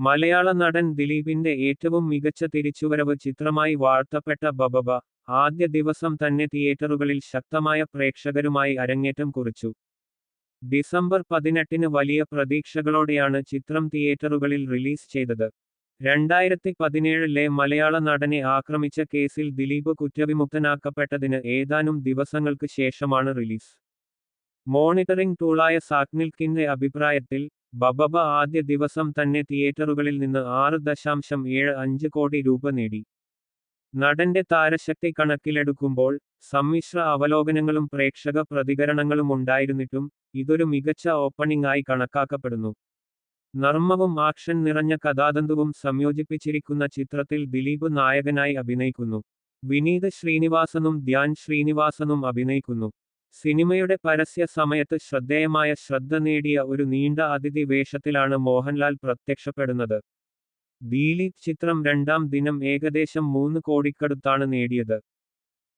മലയാള നടൻ ദിലീപിന്റെ ഏറ്റവും മികച്ച തിരിച്ചുവരവ് ചിത്രമായി വാഴ്ത്തപ്പെട്ട ബബബ ആദ്യ ദിവസം തന്നെ തിയേറ്ററുകളിൽ ശക്തമായ പ്രേക്ഷകരുമായി അരങ്ങേറ്റം കുറിച്ചു. ഡിസംബർ 18-ന് വലിയ പ്രതീക്ഷകളോടെയാണ് ചിത്രം തിയേറ്ററുകളിൽ റിലീസ് ചെയ്തത്. 2017-ലെ മലയാള നടനെ ആക്രമിച്ച കേസിൽ ദിലീപ് കുറ്റവിമുക്തനാക്കപ്പെട്ടതിന് ഏതാനും ദിവസങ്ങൾക്ക് ശേഷമാണ് റിലീസ്. മോണിറ്ററിംഗ് ടൂളായ സാക്നിൽക്കിന്റെ അഭിപ്രായത്തിൽ, ബബബ ആദ്യ ദിവസം തന്നെ തിയേറ്ററുകളിൽ നിന്ന് 6.75 കോടി രൂപ നേടി. നടന്റെ താരശക്തി കണക്കിലെടുക്കുമ്പോൾ, സമ്മിശ്ര അവലോകനങ്ങളും പ്രേക്ഷക പ്രതികരണങ്ങളും ഉണ്ടായിരുന്നിട്ടും, ഇതൊരു മികച്ച ഓപ്പണിംഗ് ആയി കണക്കാക്കപ്പെടുന്നു. നർമ്മവും ആക്ഷൻ നിറഞ്ഞ കഥാതന്തുവും സംയോജിപ്പിച്ചിരിക്കുന്ന ചിത്രത്തിൽ ദിലീപ് നായകനായി അഭിനയിക്കുന്നു. വിനീത് ശ്രീനിവാസനും ധ്യാൻ ശ്രീനിവാസനും അഭിനയിക്കുന്നു. സിനിമയുടെ പരസ്യ സമയത്ത് ശ്രദ്ധ നേടിയ ഒരു നീണ്ട അതിഥി വേഷത്തിലാണ് മോഹൻലാൽ പ്രത്യക്ഷപ്പെടുന്നത്. ദിലീപ് ചിത്രം രണ്ടാം ദിനം ഏകദേശം 3 കോടിക്കടുത്താണ് നേടിയത്.